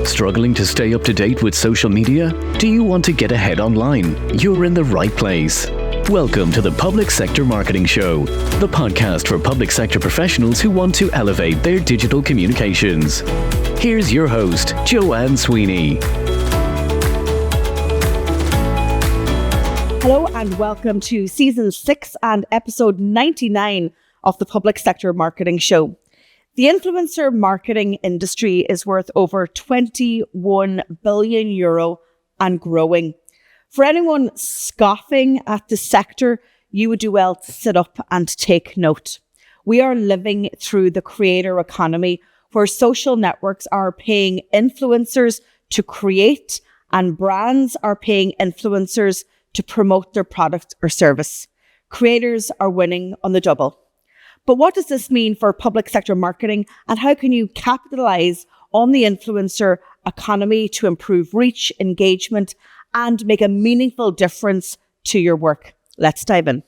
Struggling to stay up to date with social media? Do you want to get ahead online? You're in the right place. Welcome to the Public Sector Marketing Show, the podcast for public sector professionals who want to elevate their digital communications. Here's your host, Joanne Sweeney. Hello and welcome to Season 6 and Episode 99 of the Public Sector Marketing Show. The influencer marketing industry is worth over €21 billion and growing. For anyone scoffing at the sector, you would do well to sit up and take note. We are living through the creator economy where social networks are paying influencers to create and brands are paying influencers to promote their product or service. Creators are winning on the double. But what does this mean for public sector marketing, and how can you capitalize on the influencer economy to improve reach, engagement, and make a meaningful difference to your work? Let's dive in.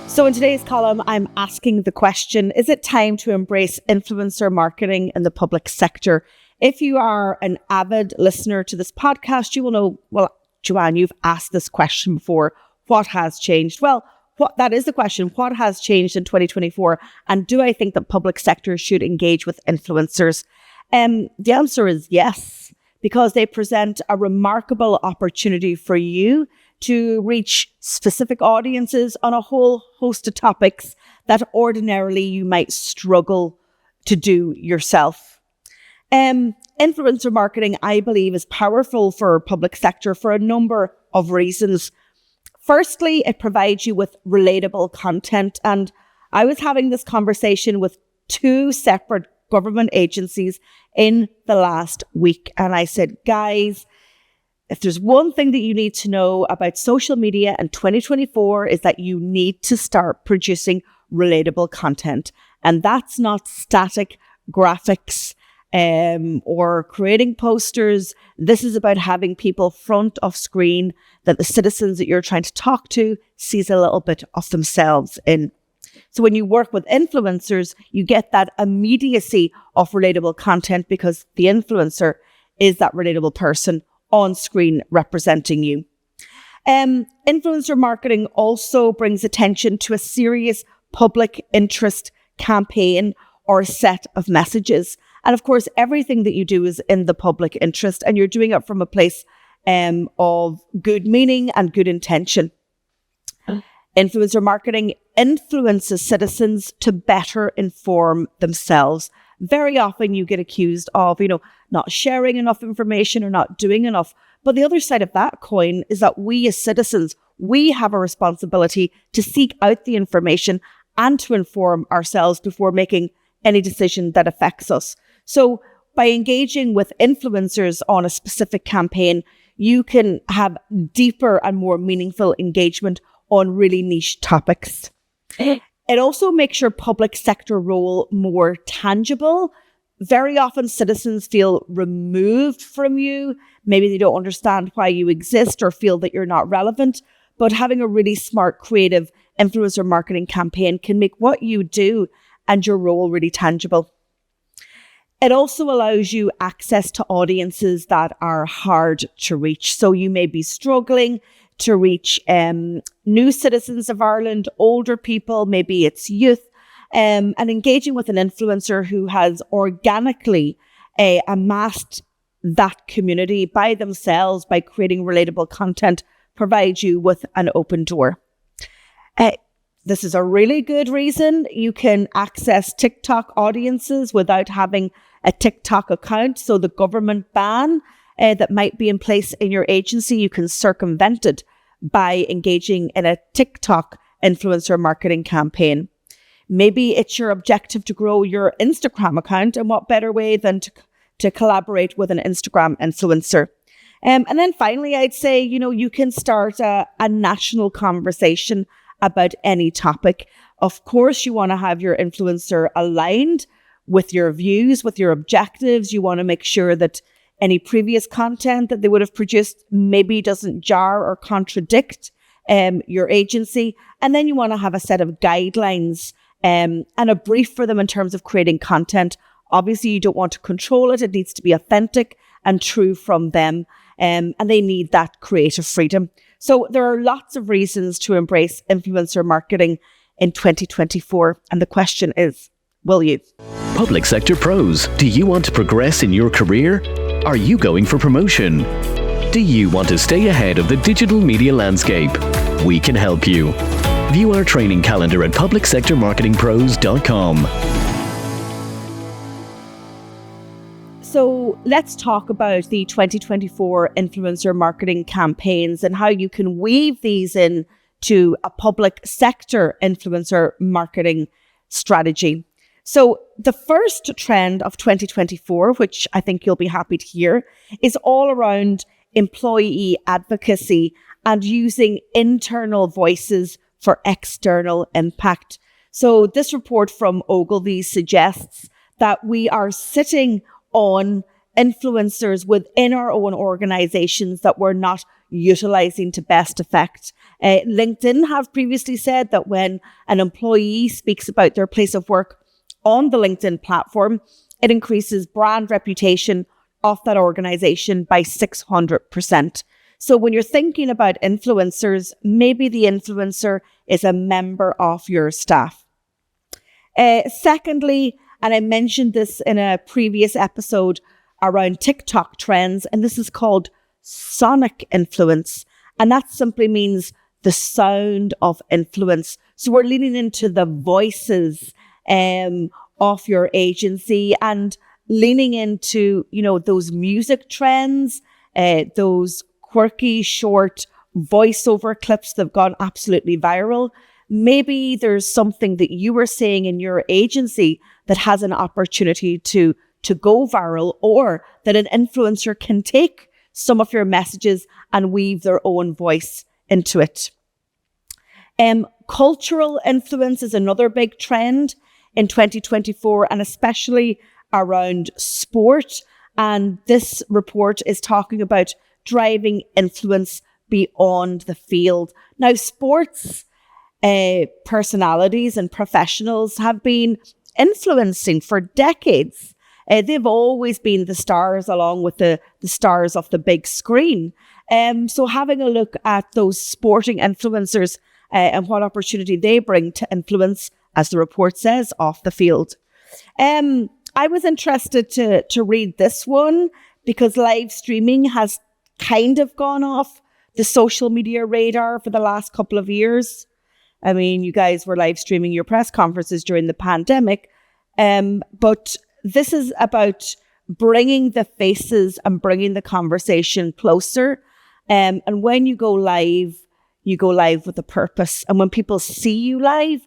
So in today's column, I'm asking the question, is it time to embrace influencer marketing in the public sector? If you are an avid listener to this podcast, you will know, Joanne, you've asked this question before. What has changed? Well, that is the question. What has changed in 2024? And do I think that public sector should engage with influencers? The answer is yes, because they present a remarkable opportunity for you to reach specific audiences on a whole host of topics that ordinarily you might struggle to do yourself. Influencer marketing, I believe, is powerful for public sector for a number of reasons. Firstly, it provides you with relatable content. And I was having this conversation with two separate government agencies in the last week. And I said, guys, if there's one thing that you need to know about social media in 2024 is that you need to start producing relatable content. And that's not static graphics or creating posters. This is about having people front of screen that the citizens that you're trying to talk to sees a little bit of themselves in. So when you work with influencers, you get that immediacy of relatable content because the influencer is that relatable person on screen representing you. Influencer marketing also brings attention to a serious public interest campaign or a set of messages. And of course, everything that you do is in the public interest and you're doing it from a place of good meaning and good intention. Influencer marketing influences citizens to better inform themselves. Very often you get accused of, not sharing enough information or not doing enough. But the other side of that coin is that we as citizens, we have a responsibility to seek out the information and to inform ourselves before making any decision that affects us. So by engaging with influencers on a specific campaign, you can have deeper and more meaningful engagement on really niche topics. It also makes your public sector role more tangible. Very often citizens feel removed from you. Maybe they don't understand why you exist or feel that you're not relevant. But having a really smart, creative influencer marketing campaign can make what you do and your role really tangible. It also allows you access to audiences that are hard to reach. So you may be struggling to reach new citizens of Ireland, older people, maybe it's youth, and engaging with an influencer who has organically amassed that community by themselves by creating relatable content provides you with an open door. This is a really good reason you can access TikTok audiences without having a TikTok account. So the government ban that might be in place in your agency, you can circumvent it by engaging in a TikTok influencer marketing campaign. Maybe it's your objective to grow your Instagram account, and what better way than to collaborate with an Instagram influencer. And then finally, I'd say, you can start a national conversation about any topic. Of course, you want to have your influencer aligned with your views, with your objectives. You want to make sure that any previous content that they would have produced maybe doesn't jar or contradict your agency. And then you want to have a set of guidelines and a brief for them in terms of creating content. Obviously, you don't want to control it. It needs to be authentic and true from them. And they need that creative freedom. So there are lots of reasons to embrace influencer marketing in 2024. And the question is, will you? Public sector pros, do you want to progress in your career? Are you going for promotion? Do you want to stay ahead of the digital media landscape? We can help you. View our training calendar at publicsectormarketingpros.com. So let's talk about the 2024 influencer marketing campaigns and how you can weave these in to a public sector influencer marketing strategy. So the first trend of 2024, which I think you'll be happy to hear, is all around employee advocacy and using internal voices for external impact. So this report from Ogilvy suggests that we are sitting on influencers within our own organizations that we're not utilizing to best effect. LinkedIn have previously said that when an employee speaks about their place of work on the LinkedIn platform, it increases brand reputation of that organization by 600%. So when you're thinking about influencers, maybe the influencer is a member of your staff. Secondly, and I mentioned this in a previous episode around TikTok trends, and this is called sonic influence. And that simply means the sound of influence. So we're leaning into the voices of your agency and leaning into, those music trends, those quirky, short voiceover clips that have gone absolutely viral. Maybe there's something that you were saying in your agency that has an opportunity to go viral, or that an influencer can take some of your messages and weave their own voice into it. Cultural influence is another big trend in 2024, and especially around sport. And this report is talking about driving influence beyond the field. Now, sports personalities and professionals have been influencing for decades. They've always been the stars along with the stars of the big screen. So having a look at those sporting influencers and what opportunity they bring to influence, as the report says, off the field. I was interested to read this one because live streaming has kind of gone off the social media radar for the last couple of years. I mean, you guys were live streaming your press conferences during the pandemic, but this is about bringing the faces and bringing the conversation closer. And when you go live with a purpose. And when people see you live,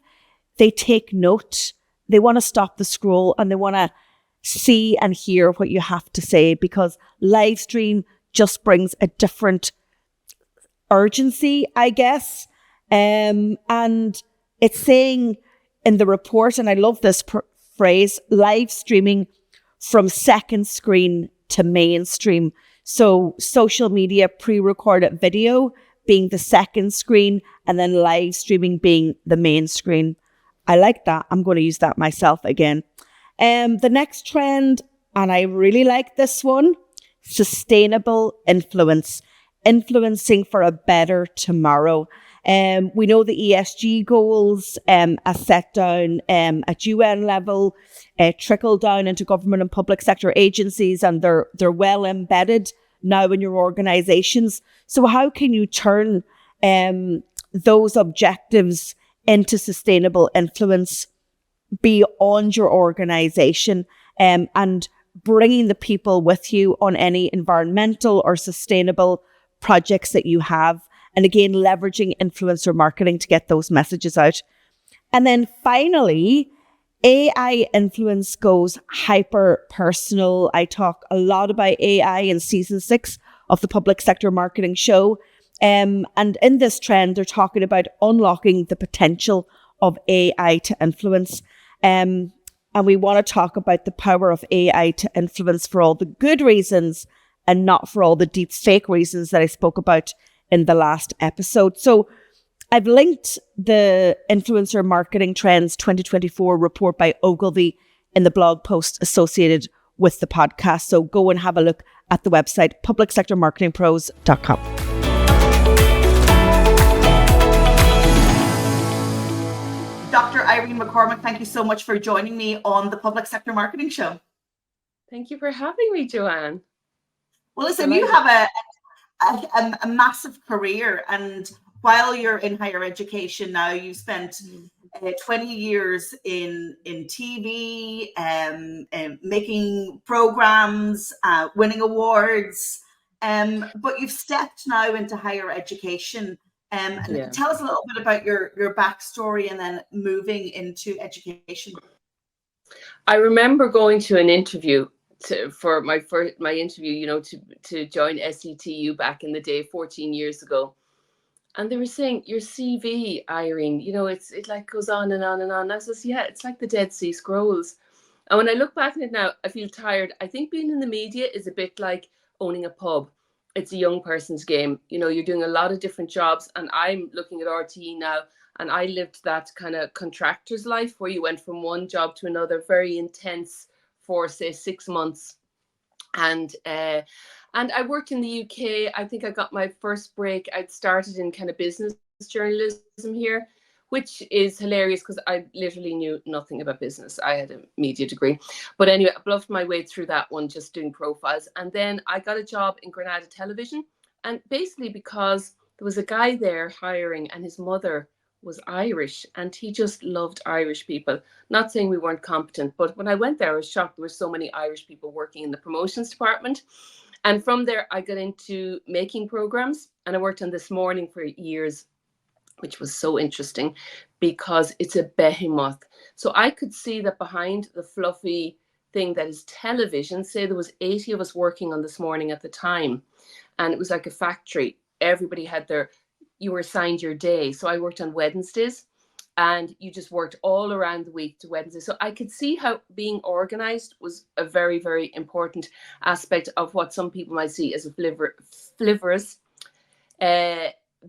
they take note. They want to stop the scroll and they want to see and hear what you have to say, because live stream just brings a different urgency, I guess. And it's saying in the report, and I love this phrase, live streaming from second screen to mainstream. So social media pre-recorded video being the second screen and then live streaming being the main screen. I like that. I'm going to use that myself again. The next trend, and I really like this one, sustainable influence, influencing for a better tomorrow. We know the ESG goals are set down at UN level, trickle down into government and public sector agencies, and they're well embedded now in your organizations. So how can you turn those objectives into sustainable influence beyond your organization, and bringing the people with you on any environmental or sustainable projects that you have? And again, leveraging influencer marketing to get those messages out. And then finally, AI influence goes hyper personal. I talk a lot about AI in season 6 of the Public Sector Marketing Show. And in this trend, they're talking about unlocking the potential of AI to influence. And we want to talk about the power of AI to influence for all the good reasons and not for all the deep fake reasons that I spoke about in the last episode. So I've linked the Influencer Marketing Trends 2024 report by Ogilvy in the blog post associated with the podcast. So go and have a look at the website, publicsectormarketingpros.com. Dr. Irene McCormick, thank you so much for joining me on the Public Sector Marketing Show. Thank you for having me, Joanne. Well, listen, you have a massive career, and while you're in higher education now, you spent 20 years in TV, making programs, winning awards, but you've stepped now into higher education. Tell us a little bit about your backstory and then moving into education. I remember going to an interview for my interview, to join SETU back in the day, 14 years ago. And they were saying, your CV, Irene, it like goes on and on and on. I says, yeah, it's like the Dead Sea Scrolls. And when I look back at it now, I feel tired. I think being in the media is a bit like owning a pub. It's a young person's game. You're doing a lot of different jobs. And I'm looking at RTE now, and I lived that kind of contractor's life where you went from one job to another, very intense for, say, 6 months. And I worked in the UK. I think I got my first break. I'd started in kind of business journalism here, which is hilarious because I literally knew nothing about business. I had a media degree. But anyway, I bluffed my way through that one, just doing profiles. And then I got a job in Granada Television. And basically because there was a guy there hiring, and his mother was Irish, and he just loved Irish people. Not saying we weren't competent, but when I went there, I was shocked there were so many Irish people working in the promotions department. And from there, I got into making programs, and I worked on This Morning for years, which was so interesting because it's a behemoth. So I could see that behind the fluffy thing that is television, say there was 80 of us working on This Morning at the time, and it was like a factory. Everybody had you were assigned your day. So I worked on Wednesdays, and you just worked all around the week to Wednesday. So I could see how being organized was a very, very important aspect of what some people might see as a flivorous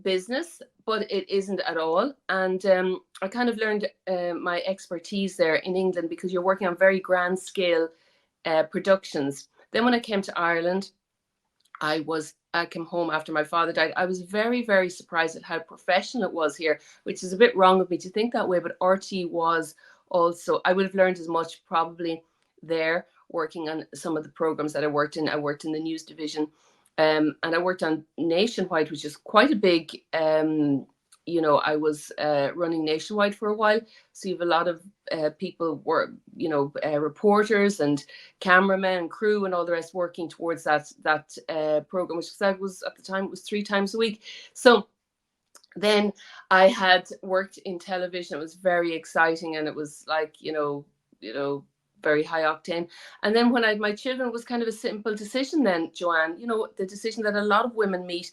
business, but it isn't at all. And I kind of learned my expertise there in England because you're working on very grand scale productions. Then when I came to Ireland, I came home after my father died. I was very, very surprised at how professional it was here, which is a bit wrong of me to think that way, but RT was also, I would have learned as much probably there working on some of the programs that I worked in. I worked in the news division, and I worked on Nationwide, which is quite a big, I was running Nationwide for a while. So you have a lot of people were, reporters and cameramen and crew and all the rest working towards that program, which was at the time, it was 3 times a week. So then I had worked in television. It was very exciting, and it was like, very high octane. And then when I had my children, it was kind of a simple decision then, Joanne, the decision that a lot of women meet.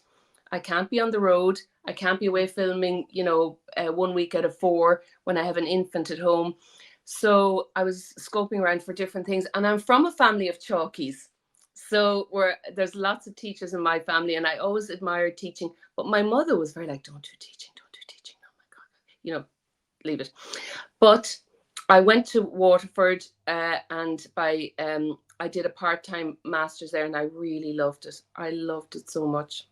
I can't be on the road. I can't be away filming, 1 week out of 4 when I have an infant at home. So I was scoping around for different things. And I'm from a family of chalkies. So there's lots of teachers in my family, and I always admired teaching. But my mother was very like, don't do teaching. Oh my God, leave it. But I went to Waterford and I did a part-time master's there, and I really loved it. I loved it so much.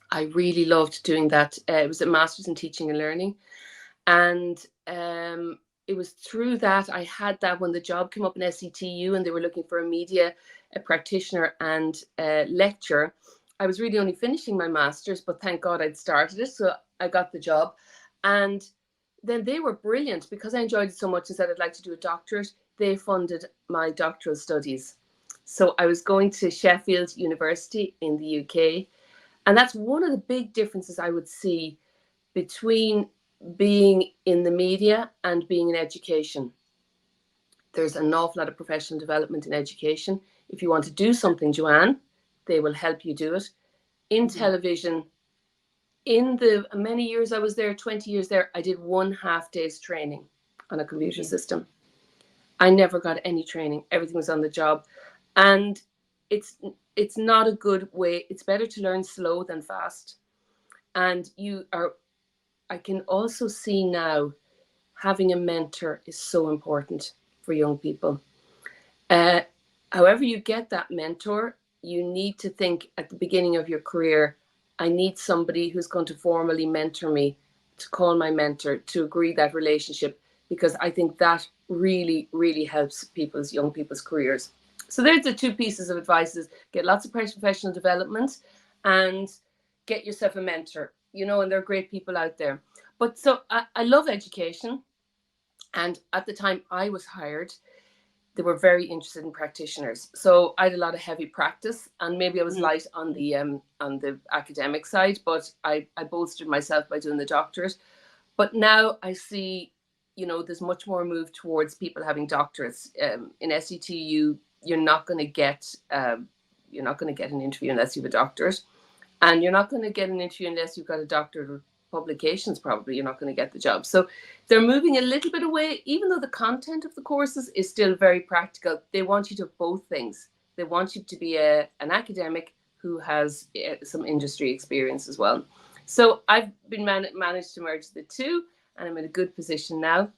I really loved doing that. It was a master's in teaching and learning. And it was through that I had that when the job came up in SETU and they were looking for a practitioner and lecturer. I was really only finishing my master's, but thank God I'd started it. So I got the job. And then they were brilliant because I enjoyed it so much and said I'd like to do a doctorate. They funded my doctoral studies. So I was going to Sheffield University in the UK. And that's one of the big differences I would see between being in the media and being in education. There's an awful lot of professional development in education. If you want to do something, Joanne, they will help you do it. In television, in the many years I was there, 20 years there, I did 1.5 days training on a computer system. I never got any training. Everything was on the job. And it's not a good way. It's better to learn slow than fast. And you are I can also see now having a mentor is so important for young people. Uh, However you get that mentor, you need to think at the beginning of your career, I need somebody who's going to formally mentor me, to call my mentor, to agree that relationship, because I think that really, really helps young people's careers. So there's the two pieces of advice: is get lots of professional development and get yourself a mentor, and there are great people out there. But so I love education. And at the time I was hired, they were very interested in practitioners. So I had a lot of heavy practice, and maybe I was light on the academic side, but I bolstered myself by doing the doctorate. But now I see, there's much more move towards people having doctorates. In SETU, you're not going to get an interview unless you have a doctorate, and you're not going to get an interview unless you've got a doctorate of publications. Probably you're not going to get the job. So they're moving a little bit away, even though the content of the courses is still very practical. They want you to have both things. They want you to be an academic who has some industry experience as well. So I've been managed to merge the two, and I'm in a good position now.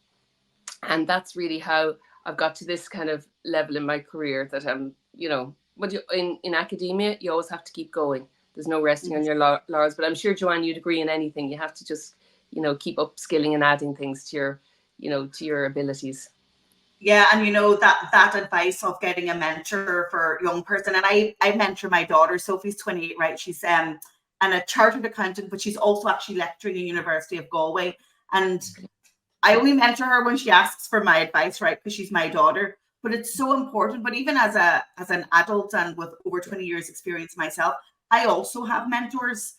And that's really how I've got to this kind of level in my career, that I'm, in academia, you always have to keep going. There's no resting on your laurels. But I'm sure, Joanne, you'd agree in anything. You have to just, keep upskilling and adding things to your abilities. Yeah, and that advice of getting a mentor for a young person, and I mentor my daughter. Sophie's 28, right? She's and a chartered accountant, but she's also actually lecturing at University of Galway. And I only mentor her when she asks for my advice, right? Because she's my daughter. But it's so important. But even as an adult and with over 20 years experience myself, I also have mentors,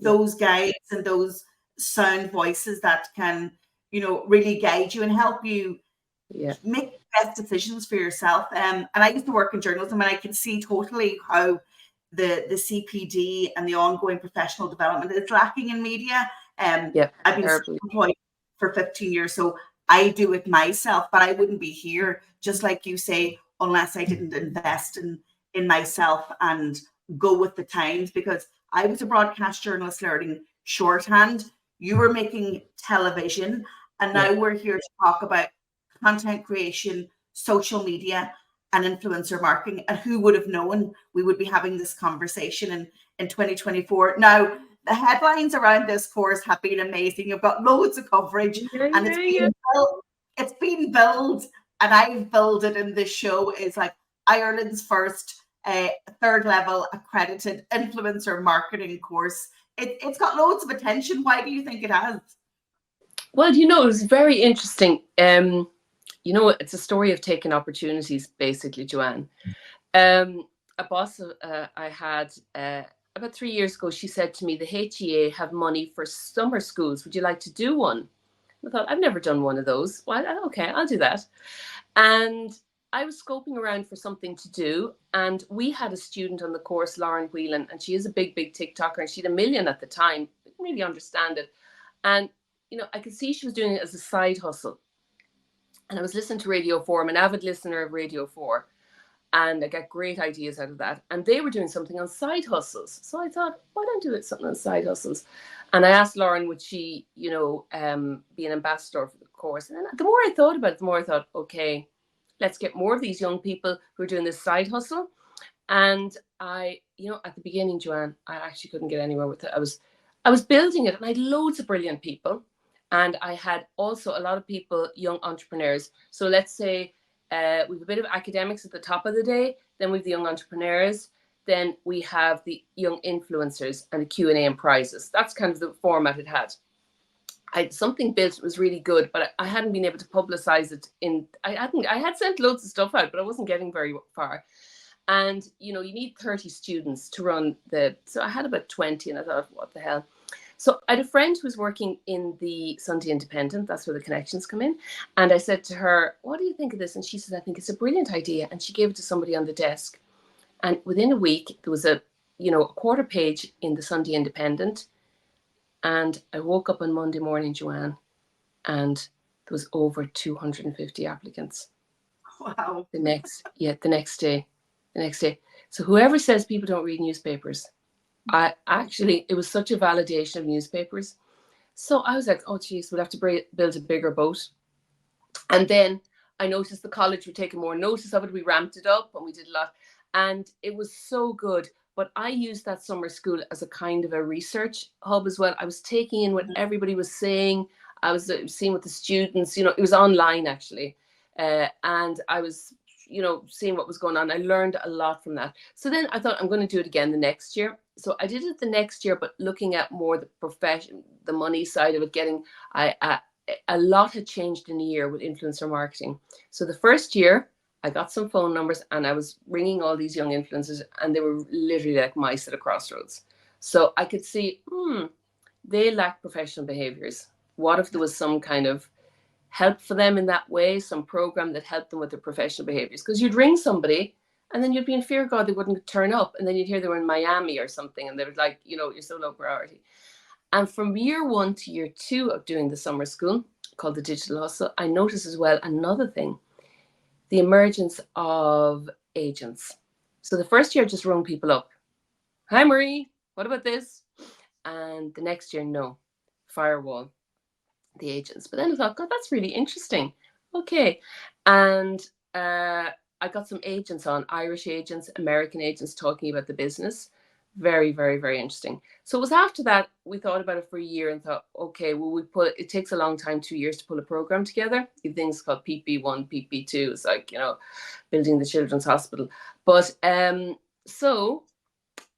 those guides and those sound voices that can, really guide you and help you make best decisions for yourself. And I used to work in journalism, and I can see totally how the CPD and the ongoing professional development is lacking in media. I've been employed for 15 years, so I do it myself, but I wouldn't be here, just like you say, unless I didn't invest in myself and go with the times. Because I was a broadcast journalist learning shorthand. You were making television, and now we're here to talk about content creation, social media, and influencer marketing. And who would have known we would be having this conversation in 2024? Now, the headlines around this course have been amazing. You've got loads of coverage, and it's been billed, and I've billed it in this show, is like Ireland's first third level accredited influencer marketing course. It's got loads of attention. Why do you think it has? Well, it was very interesting. It's a story of taking opportunities, basically, Joanne. A boss I had about 3 years ago, she said to me, the HEA have money for summer schools. Would you like to do one? I thought, I've never done one of those. Well, okay, I'll do that. And I was scoping around for something to do. And we had a student on the course, Lauren Whelan, and she is a big, big TikToker, and she had 1 million at the time. I didn't really understand it. And, I could see she was doing it as a side hustle. And I was listening to Radio 4. I'm an avid listener of Radio 4. And I got great ideas out of that. And they were doing something on side hustles. So I thought, why don't I do something on side hustles? And I asked Lauren, would she, be an ambassador for the course? And then the more I thought about it, the more I thought, okay, let's get more of these young people who are doing this side hustle. And I, at the beginning, Joanne, I actually couldn't get anywhere with it. I was building it, and I had loads of brilliant people. And I had also a lot of people, young entrepreneurs. So let's say we have a bit of academics at the top of the day, then we have the young entrepreneurs, then we have the young influencers, and the Q&A and prizes. That's kind of the format it had. I had something built, it was really good, but I hadn't been able to publicize it. I had sent loads of stuff out, but I wasn't getting very far. And, you need 30 students to run so I had about 20, and I thought, what the hell? So I had a friend who was working in the Sunday Independent. That's where the connections come in. And I said to her, what do you think of this? And she said, I think it's a brilliant idea. And she gave it to somebody on the desk. And within a week, there was a quarter page in the Sunday Independent. And I woke up on Monday morning, Joanne, and there was over 250 applicants. Wow. The next day. So whoever says people don't read newspapers, it was such a validation of newspapers. So I was like, oh, geez, we'll have to build a bigger boat. And then I noticed the college were taking more notice of it. We ramped it up and we did a lot. And it was so good. But I used that summer school as a kind of a research hub as well. I was taking in what everybody was saying. I was seeing what the students, it was online actually. And I was, seeing what was going on. I learned a lot from that. So then I thought I'm going to do it again the next year. So I did it the next year, but looking at more the profession, the money side of it, a lot had changed in a year with influencer marketing. So the first year I got some phone numbers and I was ringing all these young influencers and they were literally like mice at a crossroads. So I could see, they lack professional behaviors. What if there was some kind of help for them in that way, some program that helped them with their professional behaviors? Because you'd ring somebody and then you'd be in fear, God, they wouldn't turn up. And then you'd hear they were in Miami or something and they were like, you're so low priority. And from year 1 to year 2 of doing the summer school called the Digital Hustle, I noticed as well another thing, the emergence of agents. So the first year I just rung people up. Hi, Marie, what about this? And the next year, no, firewall, the agents. But then I thought, God, that's really interesting. Okay. And I got some agents on, Irish agents, American agents talking about the business. Very, very, very interesting. So it was after that we thought about it for a year and thought, okay, well, it takes a long time, 2 years to pull a program together. You have things called PP1, PP2. It's like, building the children's hospital. But so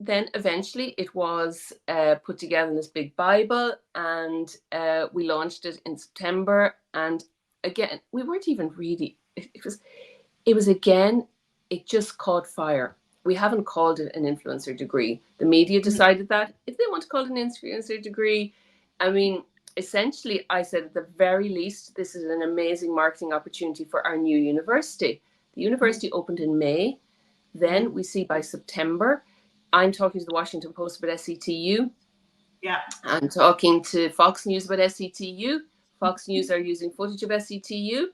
then eventually it was put together in this big Bible and we launched it in September. And again, we weren't even really, it just caught fire. We haven't called it an influencer degree. The media decided that. If they want to call it an influencer degree, I mean, essentially, I said at the very least, this is an amazing marketing opportunity for our new university. The university opened in May. Then we see by September, I'm talking to the Washington Post about SETU. Yeah. I'm talking to Fox News about SETU. Fox News are using footage of SETU.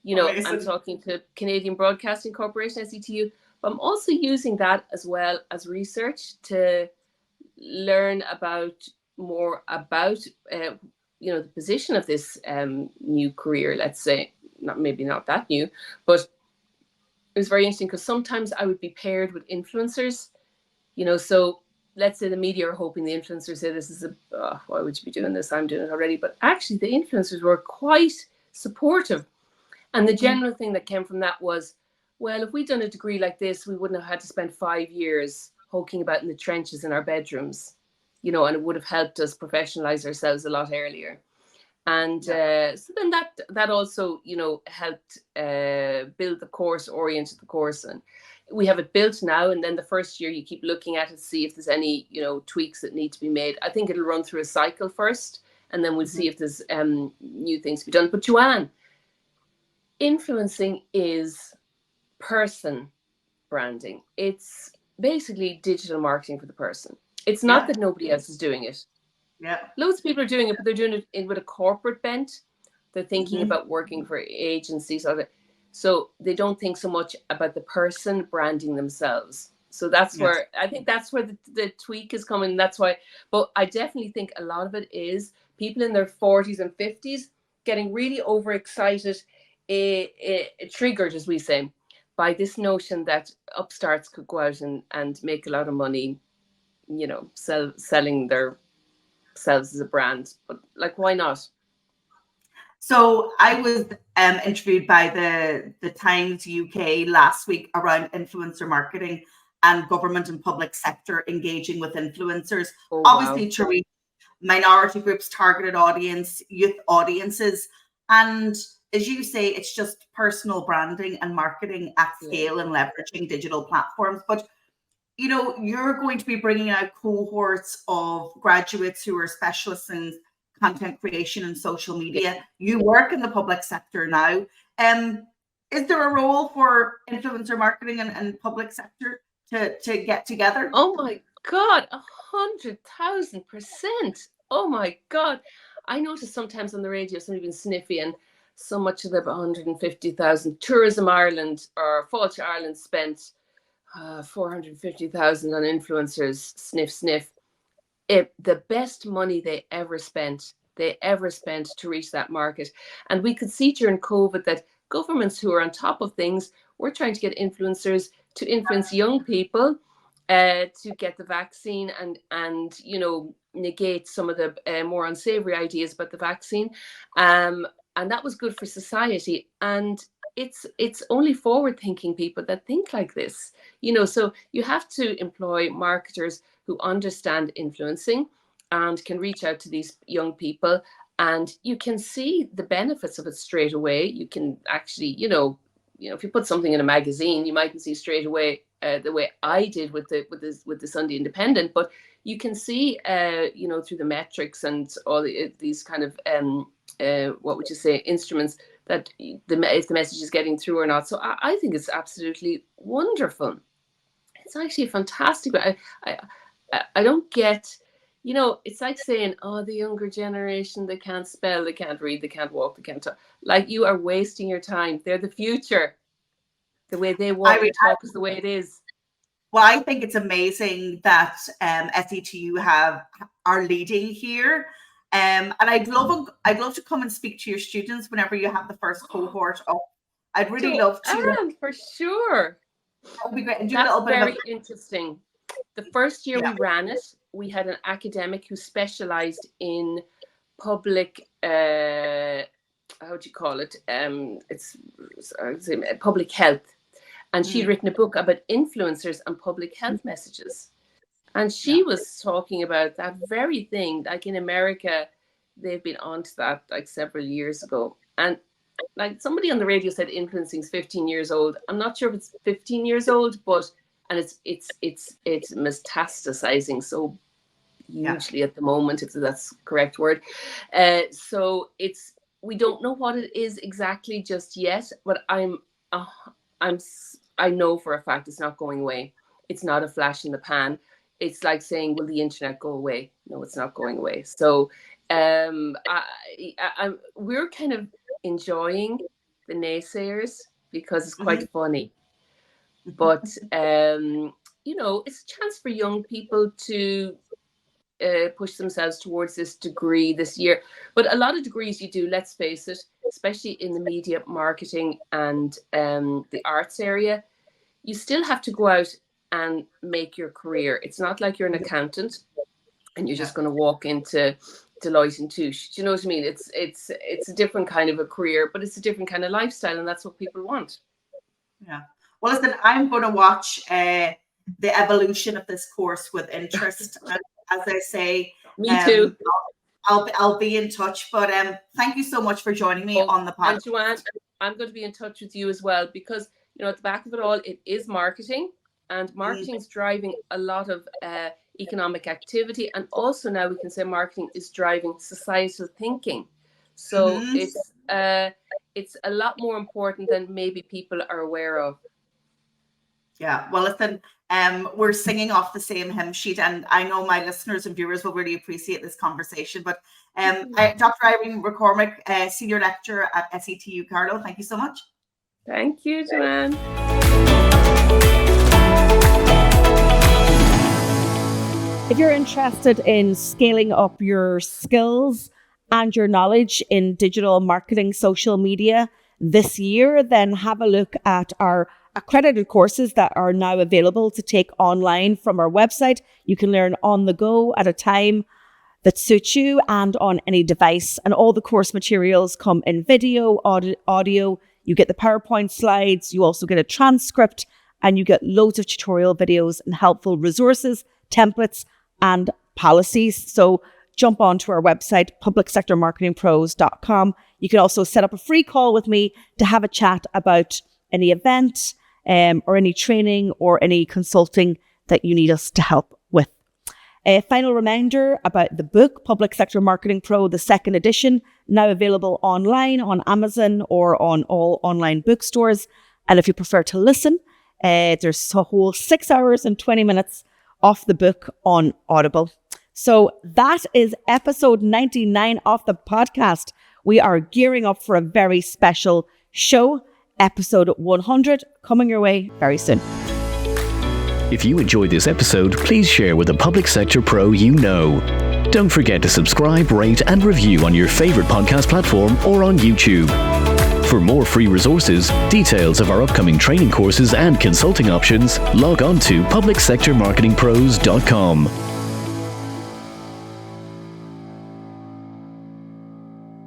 Amazing. I'm talking to Canadian Broadcasting Corporation, SETU. But I'm also using that as well as research to learn more about the position of this new career, let's say. Maybe not that new, but it was very interesting because sometimes I would be paired with influencers, so let's say the media are hoping the influencers say this is why would you be doing this? I'm doing it already. But actually the influencers were quite supportive. And the general thing that came from that was, well, if we'd done a degree like this, we wouldn't have had to spend 5 years hulking about in the trenches in our bedrooms, and it would have helped us professionalize ourselves a lot earlier. And so then that also, helped build the course, oriented the course. And we have it built now. And then the first year you keep looking at it to see if there's any, tweaks that need to be made. I think it'll run through a cycle first, and then we'll see if there's new things to be done. But Joanne, influencing is person branding. It's basically digital marketing for the person. It's not that nobody else is doing it. Yeah. Loads of people are doing it, but they're doing it with a corporate bent. They're thinking about working for agencies. So they don't think so much about the person branding themselves. So that's where, I think that's where the tweak is coming. That's why, but I definitely think a lot of it is people in their 40s and 50s getting really overexcited, triggered, as we say, by this notion that upstarts could go out and make a lot of money, selling their selves as a brand. But why not? So I was interviewed by the Times UK last week around influencer marketing and government and public sector engaging with influencers. Oh, obviously wow. To reach minority groups, targeted audience, youth audiences. And as you say, it's just personal branding and marketing at scale and leveraging digital platforms. But you're going to be bringing out cohorts of graduates who are specialists in content creation and social media. You work in the public sector now. Is there a role for influencer marketing and public sector to get together? Oh my God, 100,000%. Oh my God. I notice sometimes on the radio somebody being sniffy and so much of the 150,000. Tourism Ireland or Fáilte Ireland spent 450,000 on influencers. Sniff. The best money they ever spent, they ever spent to reach that market. And we could see during COVID that governments who are on top of things were trying to get influencers to influence young people to get the vaccine and negate some of the more unsavory ideas about the vaccine. And that was good for society. And it's only forward-thinking people that think like this. So you have to employ marketers who understand influencing and can reach out to these young people, and you can see the benefits of it straight away. You can actually, if you put something in a magazine, you mightn't see straight away the way I did with the Sunday Independent, but you can see, through the metrics and all these kind of what would you say, instruments, that if the message is getting through or not. So I think it's absolutely wonderful. It's actually fantastic. But I don't get, it's like saying, oh, the younger generation, they can't spell, they can't read, they can't walk, they can't talk. Like, you are wasting your time. They're the future. The way they walk and talk is the way it is. Well, I think it's amazing that SETU are leading here. And I'd love to come and speak to your students whenever you have the first cohort up. I'd really love to. For sure. That would be great. And That's very interesting. The first year we ran it, we had an academic who specialized in public, how do you call it? It's public health. And she'd written a book about influencers and public health messages. And she was talking about that very thing. Like, in America, they've been onto that like several years ago. And like, somebody on the radio said influencing is 15 years old. I'm not sure if it's 15 years old, and it's metastasizing so hugely at the moment, if that's the correct word. So we don't know what it is exactly just yet, but I know for a fact it's not going away. It's not a flash in the pan. It's like saying, will the internet go away? No, it's not going away. So we're kind of enjoying the naysayers because it's quite funny. But, it's a chance for young people to push themselves towards this degree this year. But a lot of degrees you do, let's face it, especially in the media, marketing and the arts area, you still have to go out and make your career. It's not like you're an accountant and you're just going to walk into Deloitte and Touche. Do you know what I mean? It's a different kind of a career, but it's a different kind of lifestyle, and that's what people want. Yeah. Well, listen, I'm going to watch the evolution of this course with interest. And as I say, me too. I'll be in touch. But thank you so much for joining me on the podcast. And Joanne, I'm going to be in touch with you as well, because at the back of it all, it is marketing. And marketing is driving a lot of economic activity. And also now we can say marketing is driving societal thinking. So it's a lot more important than maybe people are aware of. Yeah, well, listen, we're singing off the same hymn sheet, and I know my listeners and viewers will really appreciate this conversation. But Dr. Irene McCormick, Senior Lecturer at SETU Carlow, thank you so much. Thank you, Joanne. If you're interested in scaling up your skills and your knowledge in digital marketing, social media this year, then have a look at our accredited courses that are now available to take online from our website. You can learn on the go at a time that suits you and on any device. And all the course materials come in video, audio. You get the PowerPoint slides. You also get a transcript, and you get loads of tutorial videos and helpful resources, templates, and policies. So jump onto our website, publicsectormarketingpros.com. You can also set up a free call with me to have a chat about any event or any training or any consulting that you need us to help with. A final reminder about the book, Public Sector Marketing Pro, the second edition, now available online on Amazon or on all online bookstores. And if you prefer to listen, there's a whole 6 hours and 20 minutes off the book on Audible. So that is episode 99 of the podcast. We are gearing up for a very special show, episode 100, coming your way very soon. If you enjoyed this episode, please share with a public sector pro you know. Don't forget to subscribe, rate, and review on your favorite podcast platform or on YouTube. For more free resources, details of our upcoming training courses and consulting options, log on to publicsectormarketingpros.com.